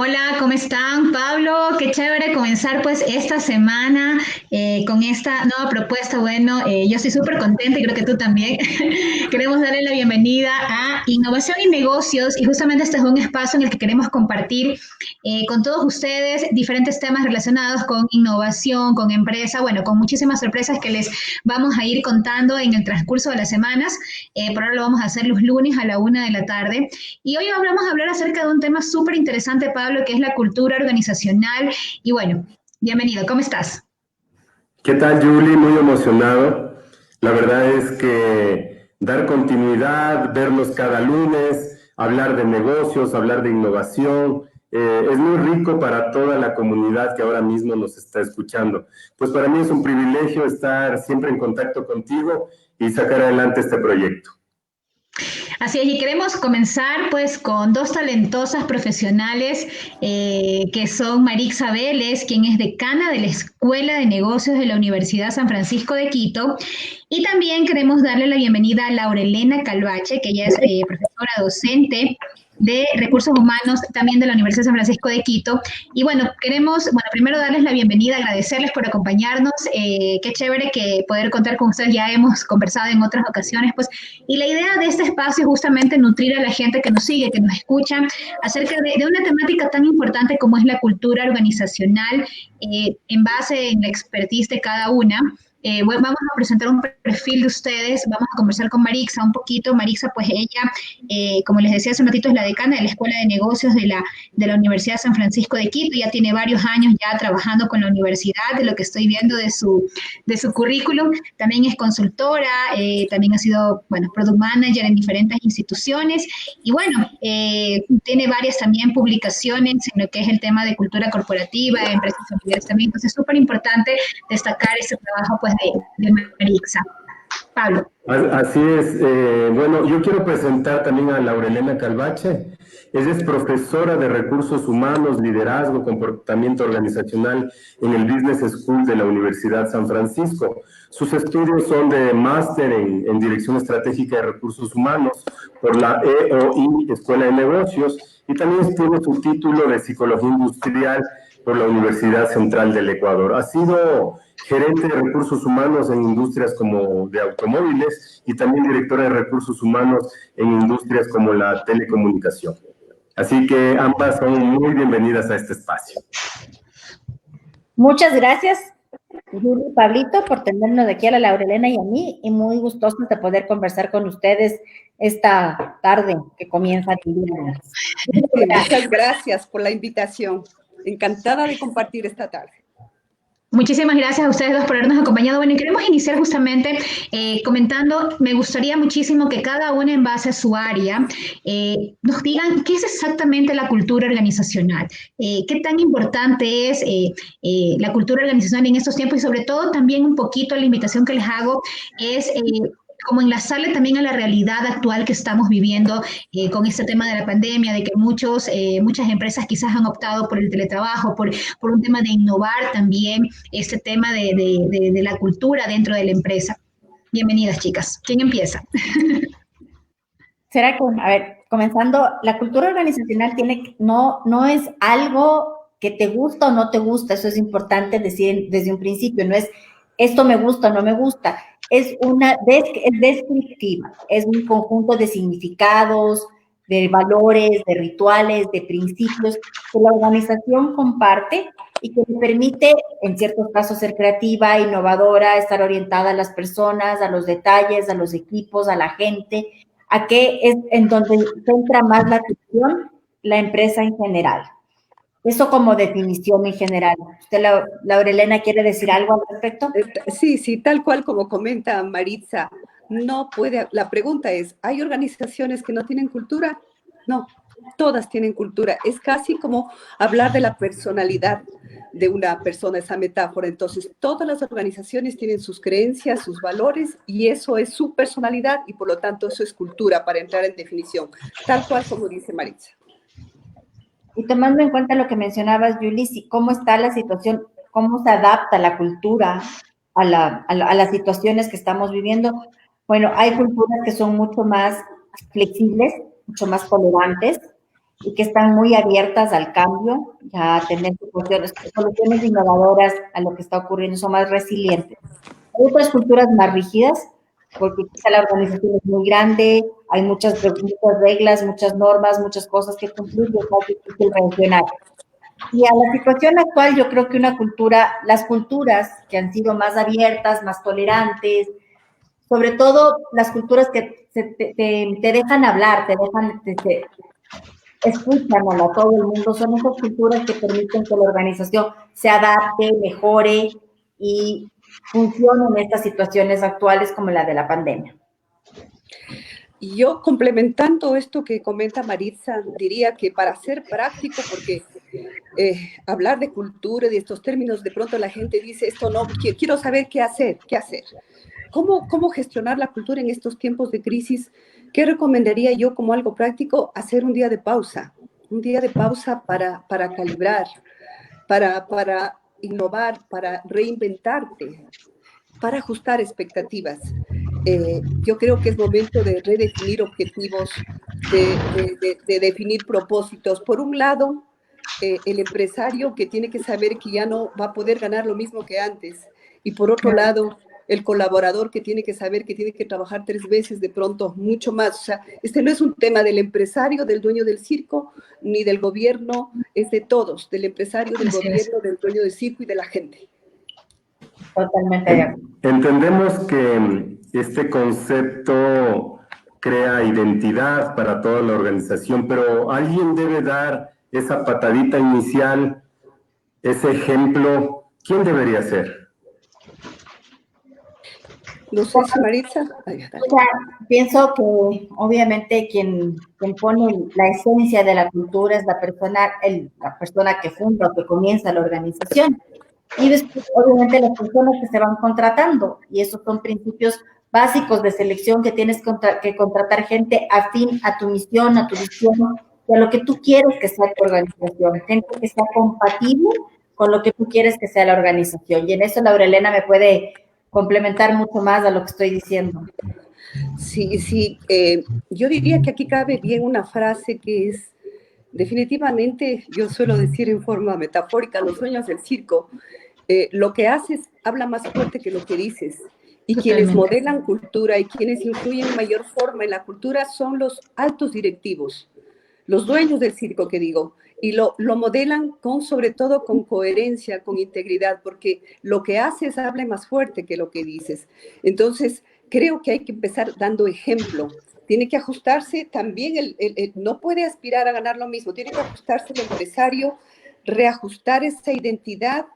Hola, ¿cómo están? Pablo, qué chévere comenzar pues esta semana con esta nueva propuesta. Bueno, yo estoy súper contenta y creo que tú también. Queremos darle la bienvenida a Innovación y Negocios y justamente este es un espacio en el que queremos compartir con todos ustedes diferentes temas relacionados con innovación, con empresa, bueno, con muchísimas sorpresas que les vamos a ir contando en el transcurso de las semanas. Por ahora lo vamos a hacer los lunes a la 1 de la tarde. Y hoy vamos a hablar acerca de un tema súper interesante, Pablo, que es la cultura organizacional. Y bueno, bienvenido, ¿cómo estás? ¿Qué tal, Julie? Muy emocionado. La verdad es que dar continuidad, vernos cada lunes, hablar de negocios, hablar de innovación, es muy rico para toda la comunidad que ahora mismo nos está escuchando. Pues para mí es un privilegio estar siempre en contacto contigo y sacar adelante este proyecto. Así es, y queremos comenzar pues con dos talentosas profesionales que son Marixa Vélez, quien es decana de la Escuela de Negocios de la Universidad San Francisco de Quito, y también queremos darle la bienvenida a Laurelena Calvache, que ella es profesora docente de Recursos Humanos también de la Universidad de San Francisco de Quito. Y bueno, queremos, bueno, primero darles la bienvenida, agradecerles por acompañarnos. Qué chévere que poder contar con ustedes, ya hemos conversado en otras ocasiones, pues, y la idea de este espacio es justamente nutrir a la gente que nos sigue, que nos escucha, acerca de una temática tan importante como es la cultura organizacional, en base en la expertise de cada una. Bueno, vamos a presentar un perfil de ustedes, vamos a conversar con Marixa un poquito. Marixa, pues ella, como les decía hace un ratito, es la decana de la Escuela de Negocios de la Universidad San Francisco de Quito, ya tiene varios años ya trabajando con la universidad, de lo que estoy viendo de su currículum. También es consultora, también ha sido, bueno, product manager en diferentes instituciones y bueno, tiene varias también publicaciones en lo que es el tema de cultura corporativa, empresas familiares también. Entonces es súper importante destacar ese trabajo pues de Marixa. Pablo. Así es. Bueno, yo quiero presentar también a Laurelena Calvache. Ella es profesora de Recursos Humanos, Liderazgo, Comportamiento Organizacional en el Business School de la Universidad San Francisco. Sus estudios son de máster en Dirección Estratégica de Recursos Humanos por la EOI, Escuela de Negocios, y también tiene su título de Psicología Industrial por la Universidad Central del Ecuador. Ha sido gerente de recursos humanos en industrias como de automóviles y también directora de recursos humanos en industrias como la telecomunicación. Así que ambas son muy bienvenidas a este espacio. Muchas gracias, Yuli y Pablito, por tenernos aquí a la Laurelena y a mí, y muy gustosos de poder conversar con ustedes esta tarde que comienza el día. Muchas gracias por la invitación. Encantada de compartir esta tarde. Muchísimas gracias a ustedes dos por habernos acompañado. Bueno, y queremos iniciar justamente comentando, me gustaría muchísimo que cada uno en base a su área nos digan qué es exactamente la cultura organizacional, qué tan importante es la cultura organizacional en estos tiempos y sobre todo también un poquito la invitación que les hago es como enlazarle también a la realidad actual que estamos viviendo con este tema de la pandemia, de que muchas empresas quizás han optado por el teletrabajo, por un tema de innovar también este tema de la cultura dentro de la empresa. Bienvenidas, chicas. ¿Quién empieza? Será que, a ver, comenzando, la cultura organizacional no es algo que te gusta o no te gusta, eso es importante decir desde un principio, no es esto me gusta o no me gusta, es descriptiva, es un conjunto de significados, de valores, de rituales, de principios que la organización comparte y que le permite, en ciertos casos, ser creativa, innovadora, estar orientada a las personas, a los detalles, a los equipos, a la gente, a qué es en donde centra más la atención la empresa en general. Eso como definición en general. ¿Usted, Laurelena, quiere decir algo al respecto? Sí, tal cual como comenta Maritza, no puede, la pregunta es, ¿hay organizaciones que no tienen cultura? No, todas tienen cultura. Es casi como hablar de la personalidad de una persona, esa metáfora. Entonces, todas las organizaciones tienen sus creencias, sus valores, y eso es su personalidad, y por lo tanto eso es cultura, para entrar en definición, tal cual como dice Maritza. Y tomando en cuenta lo que mencionabas, Yulisi, cómo está la situación, cómo se adapta la cultura a las situaciones que estamos viviendo. Bueno, hay culturas que son mucho más flexibles, mucho más tolerantes, y que están muy abiertas al cambio, a tener soluciones innovadoras a lo que está ocurriendo, son más resilientes. Hay otras culturas más rígidas, porque quizá la organización es muy grande, hay muchas reglas, muchas normas, muchas cosas que cumplir, y es más difícil reaccionar. Y a la situación actual, yo creo que las culturas que han sido más abiertas, más tolerantes, sobre todo las culturas que te dejan hablar, te escuchan a todo el mundo, son esas culturas que permiten que la organización se adapte, mejore y funcione en estas situaciones actuales como la de la pandemia. Y yo, complementando esto que comenta Maritza, diría que para ser práctico, porque hablar de cultura y de estos términos, de pronto la gente dice, esto no, quiero saber qué hacer. ¿Cómo gestionar la cultura en estos tiempos de crisis? ¿Qué recomendaría yo como algo práctico? Hacer un día de pausa para calibrar, para innovar, para reinventarte, para ajustar expectativas. Yo creo que es momento de redefinir objetivos, de definir propósitos. Por un lado, el empresario que tiene que saber que ya no va a poder ganar lo mismo que antes. Y por otro lado, el colaborador que tiene que saber que tiene que trabajar 3 veces de pronto, mucho más. O sea, este no es un tema del empresario, del dueño del circo, ni del gobierno, es de todos, del empresario, del gobierno, del dueño del circo y de la gente. Totalmente de acuerdo. Entendemos que este concepto crea identidad para toda la organización, pero alguien debe dar esa patadita inicial, ese ejemplo. ¿Quién debería ser? No sé si Maritza. O sea, pienso que obviamente quien pone la esencia de la cultura es la persona que funda o que comienza la organización. Y después, obviamente, las personas que se van contratando. Y esos son principios básicos de selección, que tienes que contratar gente afín a tu misión, a tu visión, y a lo que tú quieres que sea tu organización. Gente que sea compatible con lo que tú quieres que sea la organización. Y en eso Laurelena me puede complementar mucho más a lo que estoy diciendo. Sí, yo diría que aquí cabe bien una frase que es, definitivamente, yo suelo decir en forma metafórica, los dueños del circo, lo que haces habla más fuerte que lo que dices. Y quienes modelan cultura y quienes influyen en mayor forma en la cultura son los altos directivos, los dueños del circo, que digo, y lo modelan sobre todo con coherencia, con integridad, porque lo que haces habla más fuerte que lo que dices. Entonces, creo que hay que empezar dando ejemplo. Tiene que ajustarse también, no puede aspirar a ganar lo mismo, tiene que ajustarse el empresario, reajustar esa identidad.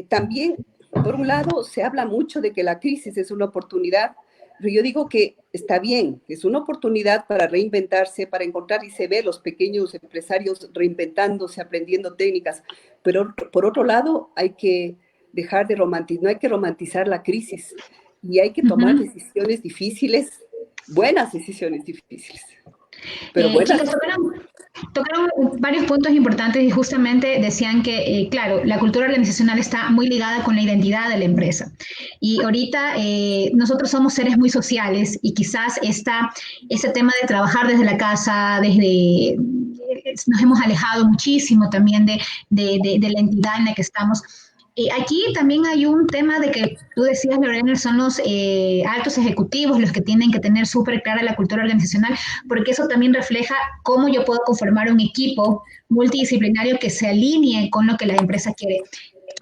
También, por un lado, se habla mucho de que la crisis es una oportunidad, pero yo digo que está bien, es una oportunidad para reinventarse, para encontrar, y se ve los pequeños empresarios reinventándose, aprendiendo técnicas, pero por otro lado hay que dejar de romantizar, no hay que romantizar la crisis, y hay que tomar decisiones difíciles, buenas decisiones difíciles. Pero buenas. Chicos, tocaron varios puntos importantes y justamente decían que, claro, la cultura organizacional está muy ligada con la identidad de la empresa. Y ahorita nosotros somos seres muy sociales y quizás ese tema de trabajar desde la casa, nos hemos alejado muchísimo también de la entidad en la que estamos. Aquí también hay un tema de que tú decías, Lorena, son los altos ejecutivos los que tienen que tener súper clara la cultura organizacional, porque eso también refleja cómo yo puedo conformar un equipo multidisciplinario que se alinee con lo que la empresa quiere.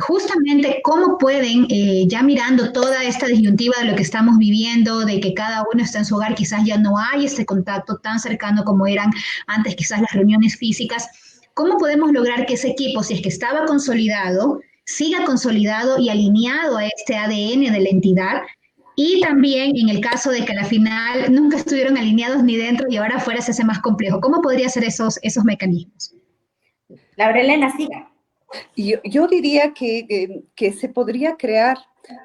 Justamente cómo pueden, ya mirando toda esta disyuntiva de lo que estamos viviendo, de que cada uno está en su hogar, quizás ya no hay ese contacto tan cercano como eran antes, quizás las reuniones físicas, ¿cómo podemos lograr que ese equipo, si es que estaba consolidado, siga consolidado y alineado a este ADN de la entidad? Y también en el caso de que a la final nunca estuvieron alineados ni dentro y ahora afuera se hace más complejo. ¿Cómo podría ser esos mecanismos? Laurelena, siga. Yo diría que se podría crear,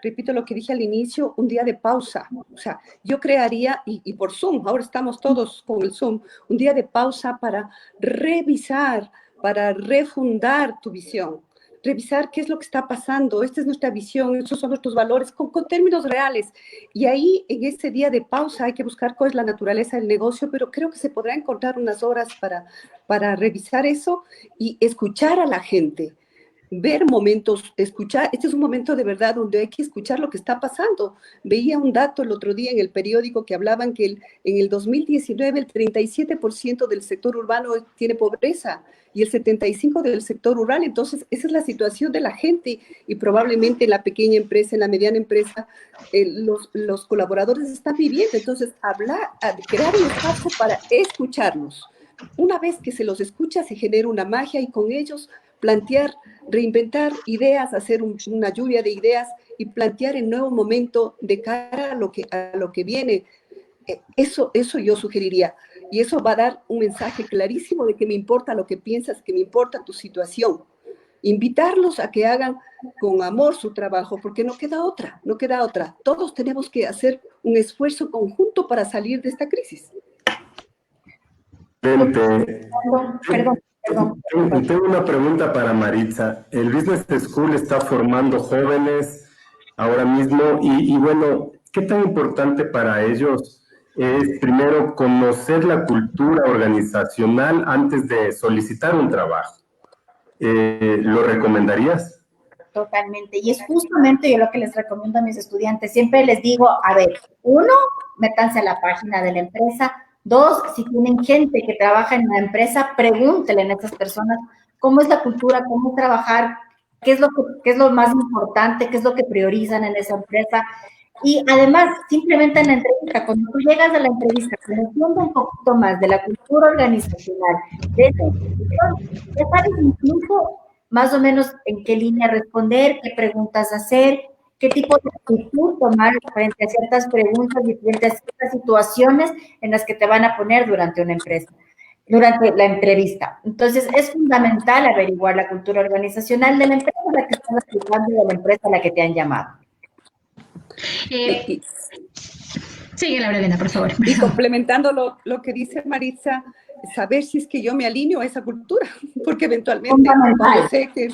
repito lo que dije al inicio, un día de pausa. O sea, yo crearía, y por Zoom, ahora estamos todos con el Zoom, un día de pausa para revisar, para refundar tu visión, revisar qué es lo que está pasando, esta es nuestra visión, estos son nuestros valores, con términos reales. Y ahí, en ese día de pausa, hay que buscar cuál es la naturaleza del negocio, pero creo que se podrá encontrar unas horas para revisar eso y escuchar a la gente. Ver momentos, escuchar, este es un momento de verdad donde hay que escuchar lo que está pasando. Veía un dato el otro día en el periódico que hablaban que en el 2019 el 37% del sector urbano tiene pobreza y el 75% del sector rural. Entonces, esa es la situación de la gente y probablemente en la pequeña empresa, en la mediana empresa, los colaboradores están viviendo. Entonces, crear un espacio para escucharlos. Una vez que se los escucha, se genera una magia y con ellos plantear, reinventar ideas, hacer una lluvia de ideas y plantear el nuevo momento de cara a lo que viene. Eso yo sugeriría. Y eso va a dar un mensaje clarísimo de que me importa lo que piensas, que me importa tu situación. Invitarlos a que hagan con amor su trabajo, porque no queda otra, no queda otra. Todos tenemos que hacer un esfuerzo conjunto para salir de esta crisis. Perdón. Tengo una pregunta para Maritza. El Business School está formando jóvenes ahora mismo y bueno, ¿qué tan importante para ellos es primero conocer la cultura organizacional antes de solicitar un trabajo? ¿Lo recomendarías? Totalmente. Y es justamente yo lo que les recomiendo a mis estudiantes. Siempre les digo, a ver, 1, métanse a la página de la empresa. 2, si tienen gente que trabaja en la empresa, pregúntenle a esas personas cómo es la cultura, cómo es trabajar, qué es lo más importante, qué es lo que priorizan en esa empresa. Y además, simplemente en la entrevista, cuando tú llegas a la entrevista, conociendo un poquito más de la cultura organizacional, de esa institución, ya sabes incluso más o menos en qué línea responder, qué preguntas hacer, qué tipo de actitud tomar frente a ciertas preguntas y frente a ciertas situaciones en las que te van a poner durante la entrevista. Entonces, es fundamental averiguar la cultura organizacional de la empresa a la que estás aplicando y de la empresa a la que te han llamado. Sigue, Laurelena, por favor. Y complementando lo que dice Maritza, saber si es que yo me alineo a esa cultura, porque eventualmente cuando sé que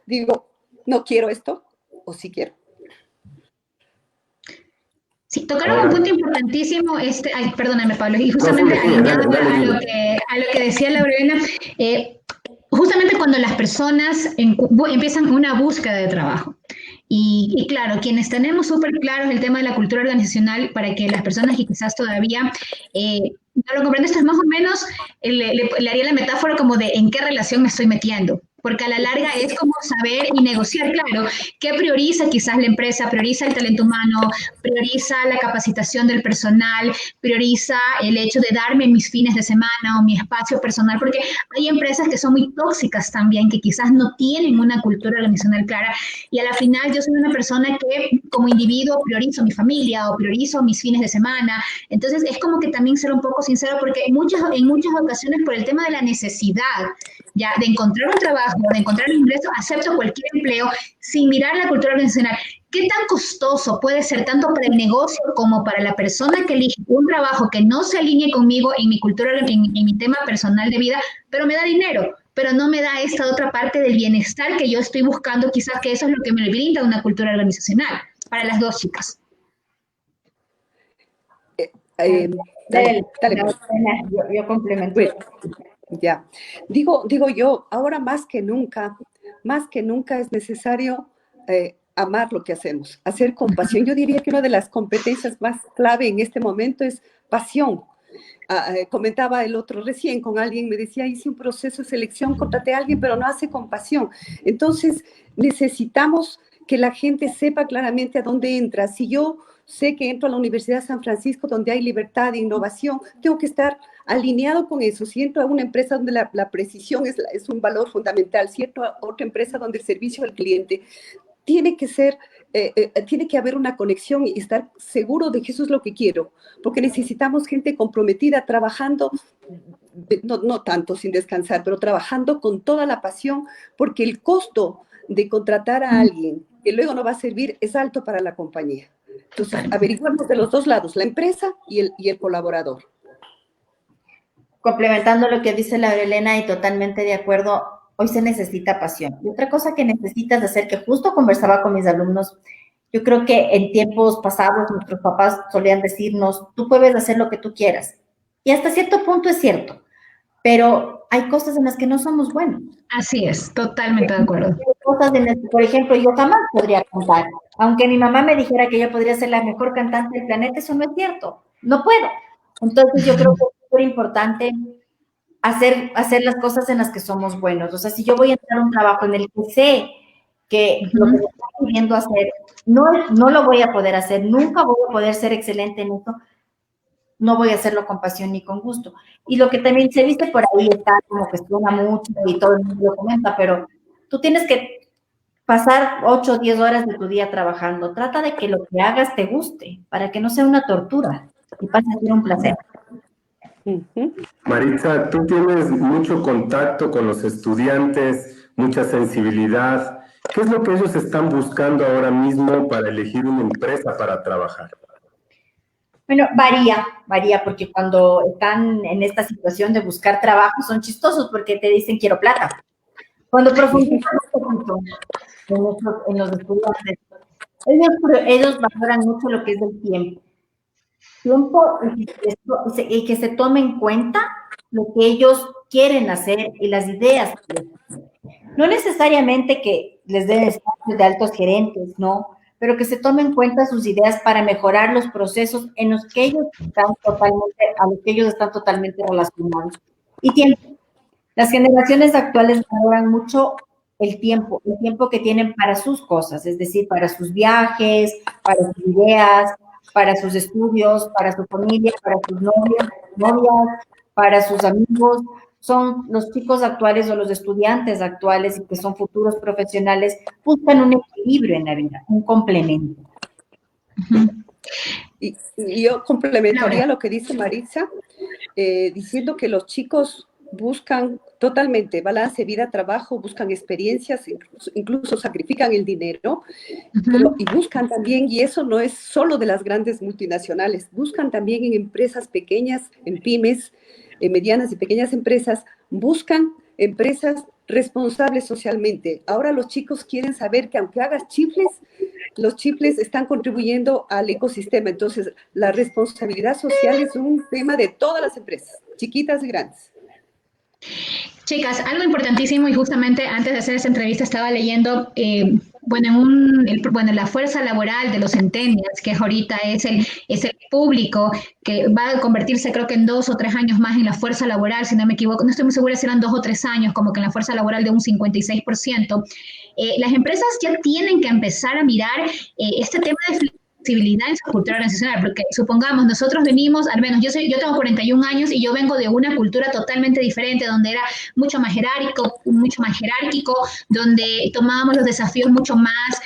digo, no quiero esto, o sí quiero. Sí, tocaron un punto importantísimo, perdóname, Pablo, y justamente alineado a lo que decía Laurelena, justamente cuando las personas empiezan una búsqueda de trabajo. Y claro, quienes tenemos súper claros el tema de la cultura organizacional, para que las personas que quizás todavía no lo comprenden, esto es más o menos, le haría la metáfora como de en qué relación me estoy metiendo. Porque a la larga es como saber y negociar, claro, qué prioriza quizás la empresa, prioriza el talento humano, prioriza la capacitación del personal, prioriza el hecho de darme mis fines de semana o mi espacio personal, porque hay empresas que son muy tóxicas también, que quizás no tienen una cultura organizacional clara, y a la final yo soy una persona que como individuo priorizo mi familia o priorizo mis fines de semana. Entonces es como que también ser un poco sincero, porque en muchas ocasiones por el tema de la necesidad ya de encontrar un trabajo, de encontrar un ingreso, acepto cualquier empleo sin mirar la cultura organizacional. ¿Qué tan costoso puede ser tanto para el negocio como para la persona que elige un trabajo que no se alinee conmigo en mi cultura, en mi tema personal de vida, pero me da dinero, pero no me da esta otra parte del bienestar que yo estoy buscando? Quizás que eso es lo que me brinda una cultura organizacional para las dos chicas. Dale. Yo complemento. Bueno, ya. Digo yo, ahora más que nunca es necesario amar lo que hacemos, hacer con pasión. Yo diría que una de las competencias más clave en este momento es pasión. Comentaba el otro recién con alguien, me decía, hice un proceso de selección, contraté a alguien, pero no hace con pasión. Entonces, necesitamos que la gente sepa claramente a dónde entra. Si yo sé que entro a la Universidad de San Francisco, donde hay libertad e innovación, tengo que estar alineado con eso. Si entro a una empresa donde la precisión es un valor fundamental, si entro a otra empresa donde el servicio al cliente tiene que haber una conexión y estar seguro de que eso es lo que quiero, porque necesitamos gente comprometida, trabajando, no tanto sin descansar, pero trabajando con toda la pasión, porque el costo de contratar a alguien que luego no va a servir es alto para la compañía. Entonces, averiguamos de los dos lados, la empresa y el colaborador. Complementando lo que dice Laurelena y totalmente de acuerdo, hoy se necesita pasión. Y otra cosa que necesitas hacer, que justo conversaba con mis alumnos, yo creo que en tiempos pasados nuestros papás solían decirnos, tú puedes hacer lo que tú quieras. Y hasta cierto punto es cierto, pero hay cosas en las que no somos buenos. Así es, totalmente de acuerdo. Hay cosas en las que, por ejemplo, yo jamás podría cantar. Aunque mi mamá me dijera que yo podría ser la mejor cantante del planeta, eso no es cierto. No puedo. Entonces yo creo que es súper importante hacer las cosas en las que somos buenos. O sea, si yo voy a entrar a un trabajo en el que sé que lo que me está pidiendo hacer, no lo voy a poder hacer, nunca voy a poder ser excelente en esto, no voy a hacerlo con pasión ni con gusto. Y lo que también se dice por ahí está como que suena mucho y todo el mundo lo comenta, pero tú tienes que pasar 8 o 10 horas de tu día trabajando. Trata de que lo que hagas te guste, para que no sea una tortura y pase a ser un placer. Maritza, tú tienes mucho contacto con los estudiantes, mucha sensibilidad. ¿Qué es lo que ellos están buscando ahora mismo para elegir una empresa para trabajar? Bueno, varía, porque cuando están en esta situación de buscar trabajo son chistosos porque te dicen quiero plata. Cuando profundizamos en los estudiantes, ellos valoran mucho lo que es el tiempo. Tiempo y que se tome en cuenta lo que ellos quieren hacer y las ideas. No necesariamente que les den espacios de altos gerentes, no, pero que se tomen en cuenta sus ideas para mejorar los procesos en los que ellos están totalmente relacionados. Y tiempo. Las generaciones actuales valoran mucho el tiempo que tienen para sus cosas, es decir, para sus viajes, para sus ideas, para sus estudios, para su familia, para sus novias, para sus amigos. Son los chicos actuales o los estudiantes actuales y que son futuros profesionales, buscan un equilibrio en la vida, un complemento. Y yo complementaría lo que dice Maritza, diciendo que los chicos buscan totalmente balance vida-trabajo, buscan experiencias, incluso sacrifican el dinero, y buscan también, y eso no es solo de las grandes multinacionales, buscan también en empresas pequeñas, en pymes, en medianas y pequeñas empresas, buscan empresas responsables socialmente. Ahora los chicos quieren saber que aunque hagas chifles, los chifles están contribuyendo al ecosistema. Entonces, la responsabilidad social es un tema de todas las empresas, chiquitas y grandes. Chicas, algo importantísimo, y justamente antes de hacer esta entrevista estaba leyendo, la fuerza laboral de los centennials, que ahorita es el público que va a convertirse, creo que en 2 o 3 años más en la fuerza laboral, si no me equivoco, no estoy muy segura si eran 2 o 3 años, como que en la fuerza laboral de un 56%. Las empresas ya tienen que empezar a mirar este tema de flexibilidad en su cultura organizacional, porque supongamos, nosotros venimos, al menos yo tengo 41 años y yo vengo de una cultura totalmente diferente, donde era mucho más jerárquico, donde tomábamos los desafíos mucho más,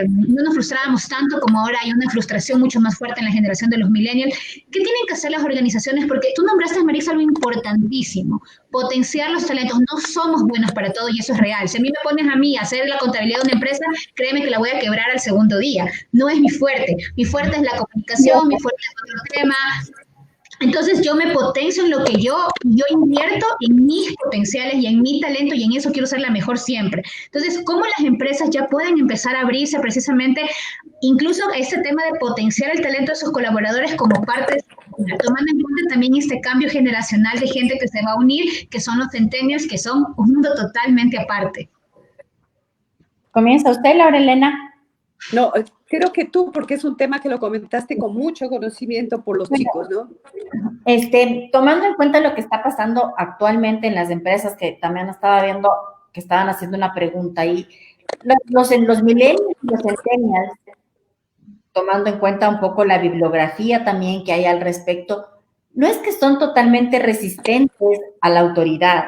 no nos frustrábamos tanto como ahora hay una frustración mucho más fuerte en la generación de los millennials. ¿Qué tienen que hacer las organizaciones? Porque tú nombraste, Marisa, algo importantísimo, potenciar los talentos. No somos buenos para todo y eso es real. Si a mí me pones a mí a hacer la contabilidad de una empresa, créeme que la voy a quebrar al segundo día. No es mi fuerte. Mi fuerte es la comunicación, mi fuerte es otro tema. Entonces yo me potencio en lo que yo invierto en mis potenciales y en mi talento, y en eso quiero ser la mejor siempre. Entonces, ¿cómo las empresas ya pueden empezar a abrirse precisamente incluso a este tema de potenciar el talento de sus colaboradores como parte de tomando en cuenta también este cambio generacional de gente que se va a unir, que son los centennials, que son un mundo totalmente aparte? ¿Comienza usted, Laura Elena? No, creo que tú, porque es un tema que lo comentaste con mucho conocimiento por los chicos, ¿no? Tomando en cuenta lo que está pasando actualmente en las empresas, que también estaba viendo que estaban haciendo una pregunta ahí, los millennials y los centennials, tomando en cuenta un poco la bibliografía también que hay al respecto, no es que son totalmente resistentes a la autoridad,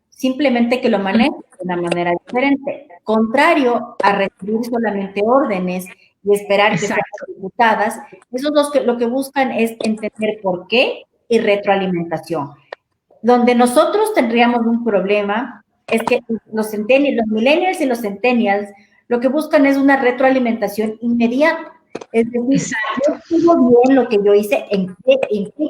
simplemente que lo manejan de una manera diferente, contrario a recibir solamente órdenes y esperar que sean ejecutadas. Esos lo que buscan es entender por qué y retroalimentación. Donde nosotros tendríamos un problema es que los millennials y los centennials lo que buscan es una retroalimentación inmediata. Es decir, yo estuvo bien lo que yo hice, en qué,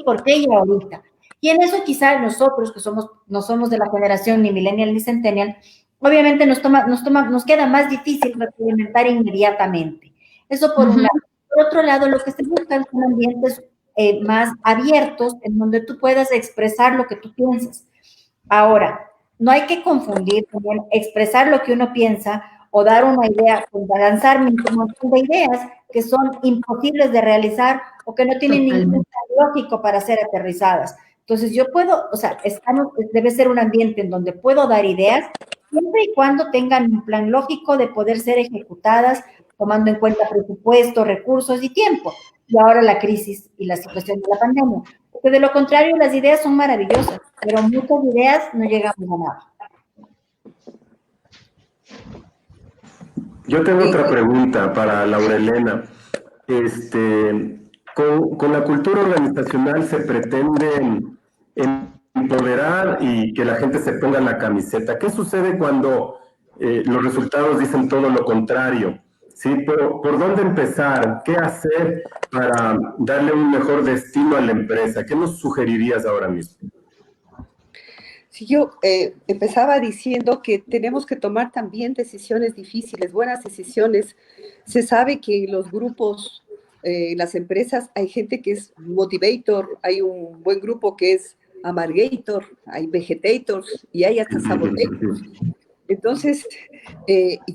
por qué y ahorita. Y en eso quizá nosotros, que no somos de la generación ni millennial ni centennial, obviamente nos queda más difícil retroalimentar inmediatamente. Eso por un lado. Por otro lado, lo que se busca son ambientes más abiertos, en donde tú puedas expresar lo que tú piensas. Ahora, no hay que confundir también expresar lo que uno piensa o dar una idea, lanzar un montón de ideas que son imposibles de realizar o que no tienen ningún lógico para ser aterrizadas. Entonces yo puedo, o sea, debe ser un ambiente en donde puedo dar ideas siempre y cuando tengan un plan lógico de poder ser ejecutadas, tomando en cuenta presupuesto, recursos y tiempo. Y ahora la crisis y la situación de la pandemia. Porque de lo contrario, las ideas son maravillosas, pero muchas ideas no llegamos a nada. Yo tengo otra pregunta para Laurelena. Con la cultura organizacional se pretende empoderar y que la gente se ponga la camiseta. ¿Qué sucede cuando los resultados dicen todo lo contrario? ¿Sí? Pero ¿por dónde empezar? ¿Qué hacer para darle un mejor destino a la empresa? ¿Qué nos sugerirías ahora mismo? Si yo empezaba diciendo que tenemos que tomar también decisiones difíciles, buenas decisiones. Se sabe que en los grupos, en las empresas, hay gente que es motivator, hay un buen grupo que es amargator, hay vegetators y hay hasta sabotators. Entonces,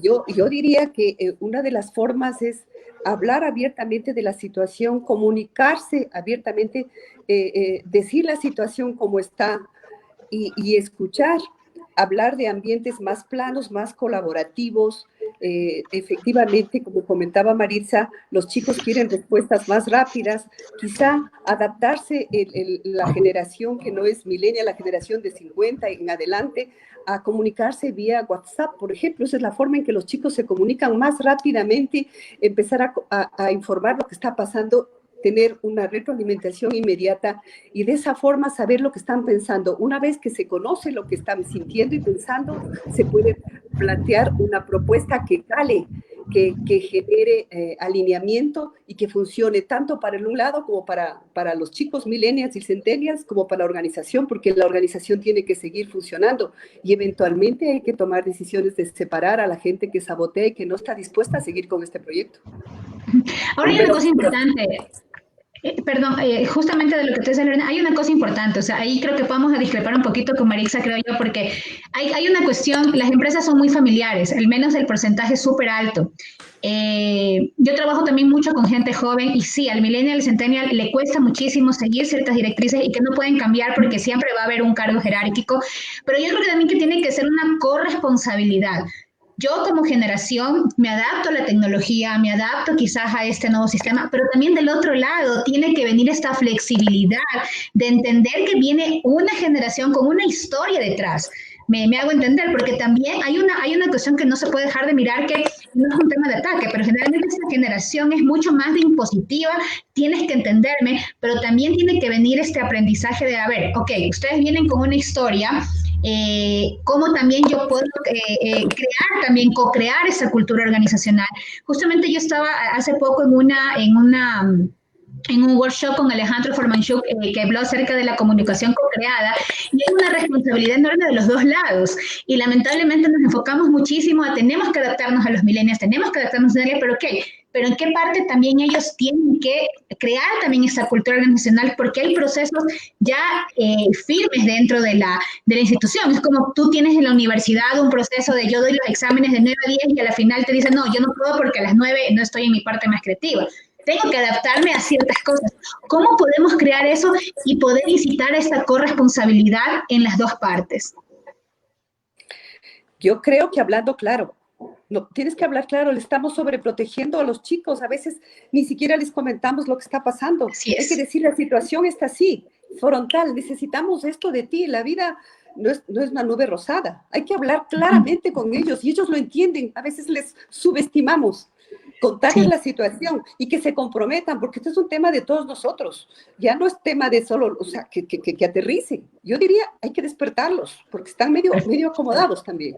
yo diría que una de las formas es hablar abiertamente de la situación, comunicarse abiertamente, decir la situación como está, y escuchar, hablar de ambientes más planos, más colaborativos. Efectivamente, como comentaba Maritza, los chicos quieren respuestas más rápidas, quizá adaptarse la generación que no es millennial, la generación de 50 en adelante, a comunicarse vía WhatsApp, por ejemplo. Esa es la forma en que los chicos se comunican más rápidamente, empezar a informar lo que está pasando, tener una retroalimentación inmediata y de esa forma saber lo que están pensando. Una vez que se conoce lo que están sintiendo y pensando, se puede plantear una propuesta que cale, que genere alineamiento y que funcione tanto para un lado como para los chicos millennials y centennials, como para la organización, porque la organización tiene que seguir funcionando y eventualmente hay que tomar decisiones de separar a la gente que sabotea y que no está dispuesta a seguir con este proyecto. Ahora hay una cosa importante. Perdón, justamente de lo que te dice Lorena, hay una cosa importante, o sea, ahí creo que vamos a discrepar un poquito con Maritza, creo yo, porque hay una cuestión, las empresas son muy familiares, al menos el porcentaje es súper alto. Yo trabajo también mucho con gente joven y sí, al millennial y centennial le cuesta muchísimo seguir ciertas directrices y que no pueden cambiar porque siempre va a haber un cargo jerárquico, pero yo creo que también que tiene que ser una corresponsabilidad. Yo como generación me adapto a la tecnología, me adapto quizás a este nuevo sistema, pero también del otro lado tiene que venir esta flexibilidad de entender que viene una generación con una historia detrás. Me hago entender, porque también hay una cuestión que no se puede dejar de mirar, que no es un tema de ataque, pero generalmente esta generación es mucho más de impositiva, tienes que entenderme, pero también tiene que venir este aprendizaje de, a ver, ok, ustedes vienen con una historia, cómo también yo puedo crear, también co-crear esa cultura organizacional. Justamente yo estaba hace poco en un workshop con Alejandro Formanchuk que habló acerca de la comunicación co-creada, y hay una responsabilidad enorme de los dos lados, y lamentablemente nos enfocamos muchísimo a tenemos que adaptarnos a los millennials, tenemos que adaptarnos a los millennials, pero ¿qué? Pero en qué parte también ellos tienen que crear también esta cultura organizacional, porque hay procesos ya firmes dentro de la institución. Es como tú tienes en la universidad un proceso de yo doy los exámenes de 9 a 10 y a la final te dicen, no, yo no puedo porque a las 9 no estoy en mi parte más creativa. Tengo que adaptarme a ciertas cosas. ¿Cómo podemos crear eso y poder incitar esa corresponsabilidad en las dos partes? Yo creo que hablando claro. No, tienes que hablar claro, le estamos sobreprotegiendo a los chicos, a veces ni siquiera les comentamos lo que está pasando. Hay que decir, la situación está así, frontal, necesitamos esto de ti, la vida no es una nube rosada. Hay que hablar claramente con ellos y ellos lo entienden, a veces les subestimamos. Contarles la situación y que se comprometan, porque esto es un tema de todos nosotros. Ya no es tema de solo, o sea, que aterricen. Yo diría, hay que despertarlos, porque están medio acomodados también.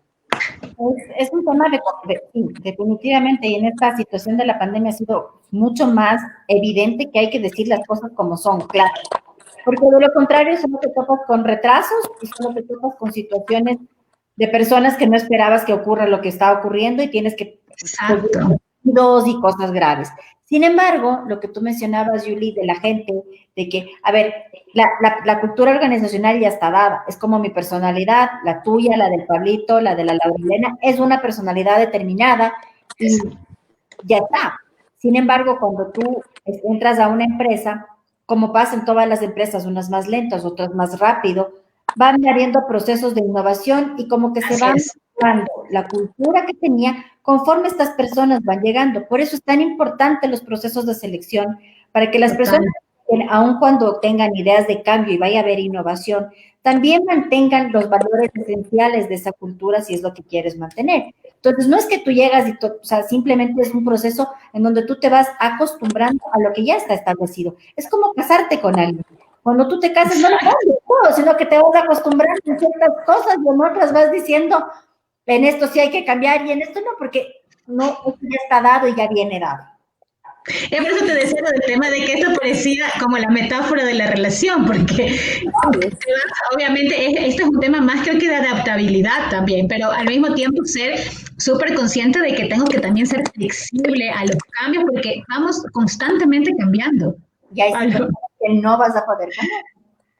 Es un tema definitivamente, y en esta situación de la pandemia ha sido mucho más evidente que hay que decir las cosas como son, claro. Porque de lo contrario solo te topas con retrasos y solo te topas con situaciones de personas que no esperabas que ocurra lo que está ocurriendo y tienes que Exacto. dos y cosas graves. Sin embargo, lo que tú mencionabas, Yuli, de la gente, de que, a ver, la cultura organizacional ya está dada, es como mi personalidad, la tuya, la del Pablito, la de la Laurelena, es una personalidad determinada y ya está. Sin embargo, cuando tú entras a una empresa, como pasa en todas las empresas, unas más lentas, otras más rápido, van habiendo procesos de innovación y como que se Así van es. dando la cultura que tenía conforme estas personas van llegando. Por eso es tan importante los procesos de selección, para que las personas, Total. aun cuando tengan ideas de cambio y vaya a haber innovación, también mantengan los valores esenciales de esa cultura si es lo que quieres mantener. Entonces, no es que tú llegas y, o sea, simplemente es un proceso en donde tú te vas acostumbrando a lo que ya está establecido. Es como casarte con alguien. Cuando tú te casas, no lo cambias todo, sino que te vas acostumbrando a ciertas cosas y en otras vas diciendo, en esto sí hay que cambiar y en esto no, porque no, esto ya está dado y ya viene dado. Y por eso te decía lo del tema de que esto parecía como la metáfora de la relación, porque obviamente este es un tema más creo que de adaptabilidad también, pero al mismo tiempo ser súper consciente de que tengo que también ser flexible a los cambios porque vamos constantemente cambiando. Y hay situaciones que no vas a poder cambiar.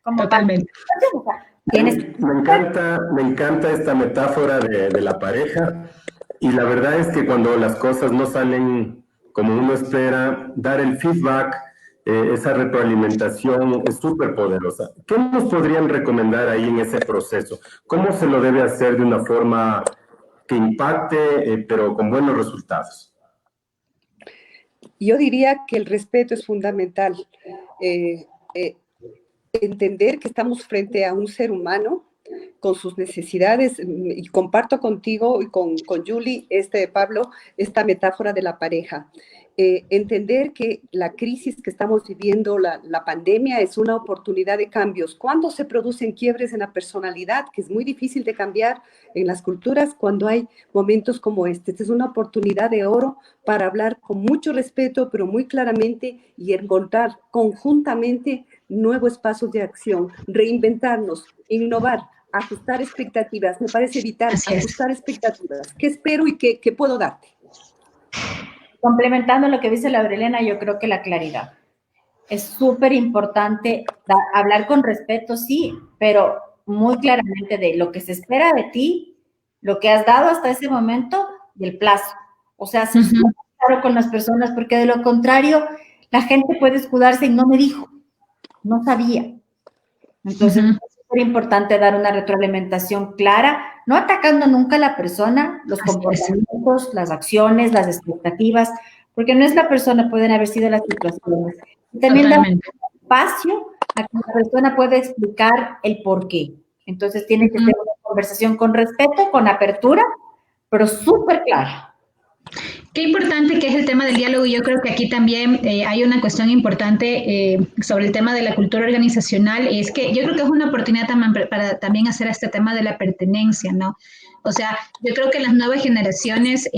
Como para, Totalmente. o sea, tienes Me encanta esta metáfora de la pareja y la verdad es que cuando las cosas no salen como uno espera, dar el feedback, esa retroalimentación es súper poderosa. ¿Qué nos podrían recomendar ahí en ese proceso? ¿Cómo se lo debe hacer de una forma que impacte, pero con buenos resultados? Yo diría que el respeto es fundamental. Eh, eh, Entender que estamos frente a un ser humano con sus necesidades, y comparto contigo y con Julie, Pablo, esta metáfora de la pareja. Entender que la crisis que estamos viviendo, la pandemia, es una oportunidad de cambios. ¿Cuándo se producen quiebres en la personalidad? Que es muy difícil de cambiar en las culturas cuando hay momentos como este. Esta es una oportunidad de oro para hablar con mucho respeto, pero muy claramente y encontrar conjuntamente nuevos espacios de acción, reinventarnos, innovar, ajustar expectativas. Me parece vital Así es. ajustar expectativas. ¿Qué espero y qué puedo darte? complementando lo que dice Laurelena, yo creo que la claridad. Es súper importante hablar con respeto, sí, pero muy claramente de lo que se espera de ti, lo que has dado hasta ese momento y el plazo. O sea, ser súper claro con las personas, porque de lo contrario, la gente puede escudarse y no me dijo, no sabía. Entonces, es súper importante dar una retroalimentación clara, no atacando nunca a la persona, los Así es. comportamientos, las acciones, las expectativas, porque no es la persona, pueden haber sido las situaciones. Y también dar Totalmente. espacio a que la persona pueda explicar el por qué. Entonces, tiene que ser una conversación con respeto, con apertura, pero súper clara. Qué importante que es el tema del diálogo y yo creo que aquí también hay una cuestión importante sobre el tema de la cultura organizacional, es que yo creo que es una oportunidad para también hacer este tema de la pertenencia, ¿no? O sea, yo creo que las nuevas generaciones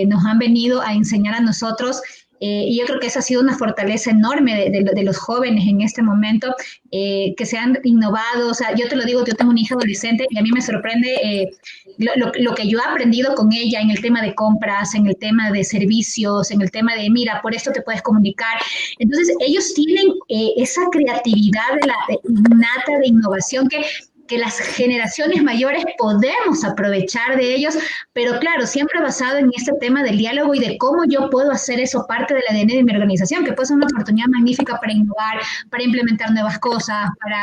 nos han venido a enseñar a nosotros y yo creo que esa ha sido una fortaleza enorme de los jóvenes en este momento, que se han innovado. O sea, yo te lo digo, yo tengo una hija adolescente y a mí me sorprende lo que yo he aprendido con ella en el tema de compras, en el tema de servicios, en el tema de, mira, por esto te puedes comunicar. Entonces, ellos tienen esa creatividad innata de innovación que las generaciones mayores podemos aprovechar de ellos, pero claro, siempre basado en este tema del diálogo y de cómo yo puedo hacer eso parte del ADN de mi organización, que puede ser una oportunidad magnífica para innovar, para implementar nuevas cosas, para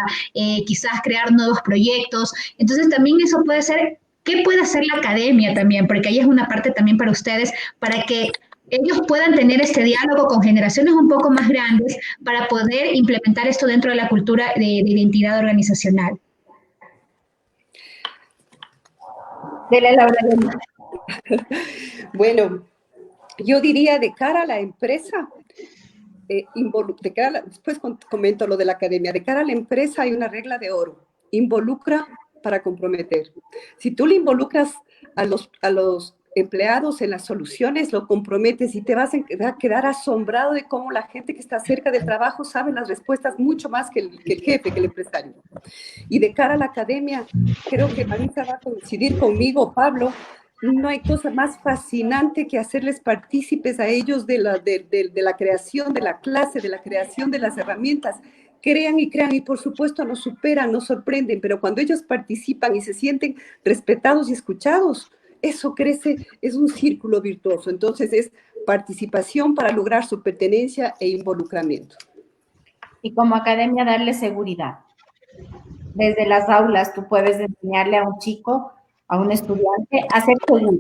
quizás crear nuevos proyectos. Entonces también eso puede ser, ¿qué puede hacer la academia también? Porque ahí es una parte también para ustedes, para que ellos puedan tener este diálogo con generaciones un poco más grandes para poder implementar esto dentro de la cultura de identidad organizacional. Dele, Laura. Bueno, yo diría de cara a la empresa, después comento lo de la academia, de cara a la empresa hay una regla de oro, involucra para comprometer. Si tú le involucras a los empleados, en las soluciones, lo comprometes y te vas a quedar asombrado de cómo la gente que está cerca del trabajo sabe las respuestas mucho más que el jefe, que el empresario. Y de cara a la academia, creo que Marisa va a coincidir conmigo, Pablo, no hay cosa más fascinante que hacerles partícipes a ellos de la creación de la clase, de la creación de las herramientas. Crean y por supuesto nos superan, nos sorprenden, pero cuando ellos participan y se sienten respetados y escuchados, eso crece, es un círculo virtuoso. Entonces es participación para lograr su pertenencia e involucramiento. Y como academia darle seguridad. Desde las aulas tú puedes enseñarle a un chico, a un estudiante, a ser seguro,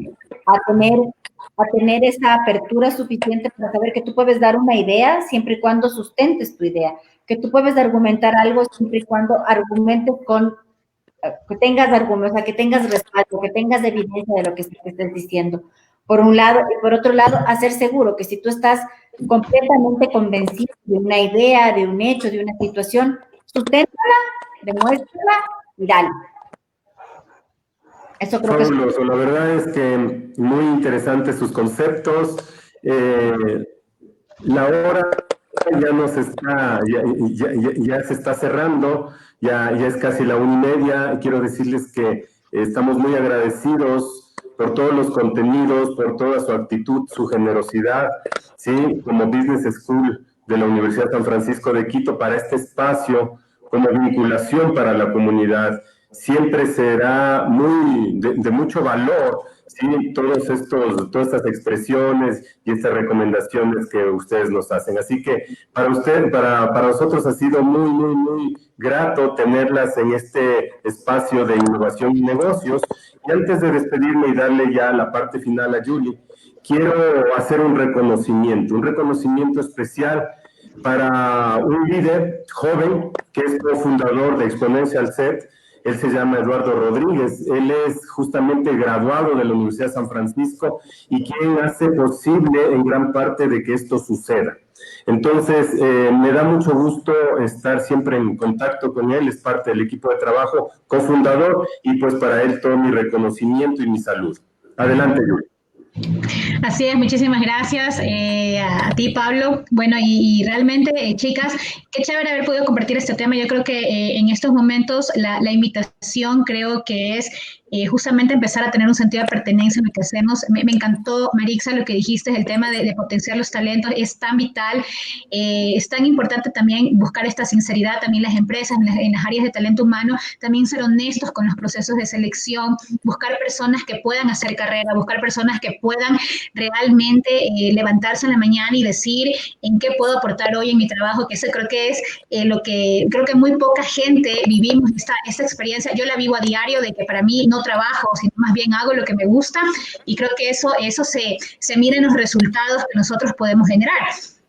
a tener esa apertura suficiente para saber que tú puedes dar una idea siempre y cuando sustentes tu idea, que tú puedes argumentar algo siempre y cuando argumentes con, que tengas argumentos, o sea, que tengas respaldo, que tengas evidencia de lo que estés diciendo. Por un lado, y por otro lado, hacer seguro que si tú estás completamente convencido de una idea, de un hecho, de una situación, susténtala, demuéstrala y dale. Eso creo Fabuloso, la verdad es que muy interesantes sus conceptos. La hora ya nos está, ya se está cerrando, ya es casi la 1:30. Quiero decirles que estamos muy agradecidos por todos los contenidos, por toda su actitud, su generosidad, ¿sí? Como Business School de la Universidad San Francisco de Quito, para este espacio como vinculación para la comunidad. Siempre será de mucho valor, ¿sí? Todas estas expresiones y estas recomendaciones que ustedes nos hacen. Así que para nosotros ha sido muy, muy, muy grato tenerlas en este espacio de innovación y negocios. Y antes de despedirme y darle ya la parte final a Julie, quiero hacer un reconocimiento especial para un líder joven que es cofundador de Exponential Set. Él se llama Eduardo Rodríguez. Él es justamente graduado de la Universidad de San Francisco y quien hace posible en gran parte de que esto suceda. Entonces, me da mucho gusto estar siempre en contacto con él. Es parte del equipo de trabajo, cofundador, y pues para él todo mi reconocimiento y mi salud. Adelante, Yuri. Así es, muchísimas gracias a ti, Pablo. Bueno, y realmente, chicas, qué chévere haber podido compartir este tema. Yo creo que en estos momentos la invitación creo que es justamente empezar a tener un sentido de pertenencia en lo que hacemos. Me encantó, Marixa, lo que dijiste, el tema de potenciar los talentos, es tan vital, es tan importante también buscar esta sinceridad también las empresas, en las áreas de talento humano, también ser honestos con los procesos de selección, buscar personas que puedan hacer carrera, buscar personas que puedan realmente levantarse en la mañana y decir en qué puedo aportar hoy en mi trabajo, que eso creo que es lo que creo que muy poca gente vivimos esta experiencia. Yo la vivo a diario, de que para mí no trabajo, sino más bien hago lo que me gusta, y creo que eso se mira en los resultados que nosotros podemos generar.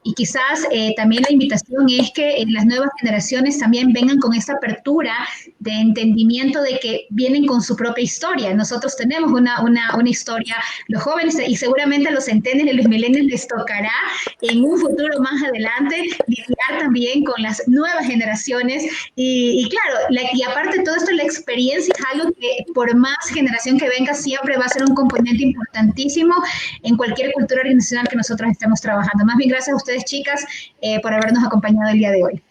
Y quizás también la invitación es que las nuevas generaciones también vengan con esta apertura de entendimiento de que vienen con su propia historia. Nosotros tenemos una historia, los jóvenes, y seguramente a los centennials y los millennials les tocará en un futuro más adelante lidiar también con las nuevas generaciones. Y claro, y aparte de todo esto, la experiencia es algo que por más generación que venga siempre va a ser un componente importantísimo en cualquier cultura organizacional que nosotros estemos trabajando. Más bien, gracias a ustedes, chicas, por habernos acompañado el día de hoy.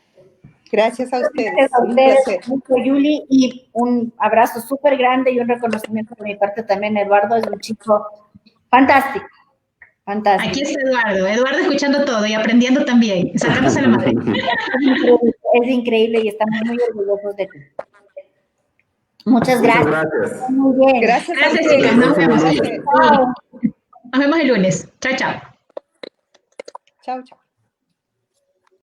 Gracias a ustedes. Gracias a ustedes, mucho, Yuli, y un abrazo súper grande y un reconocimiento de mi parte también. Eduardo es un chico fantástico. Fantástico. Aquí está Eduardo escuchando todo y aprendiendo también, sacándose la madre. Es increíble y estamos muy orgullosos de ti. Muchas gracias. Gracias. Muy bien. Gracias, chicas. Nos vemos. Chao. Nos vemos el lunes. Chao, chao. Chao, chao.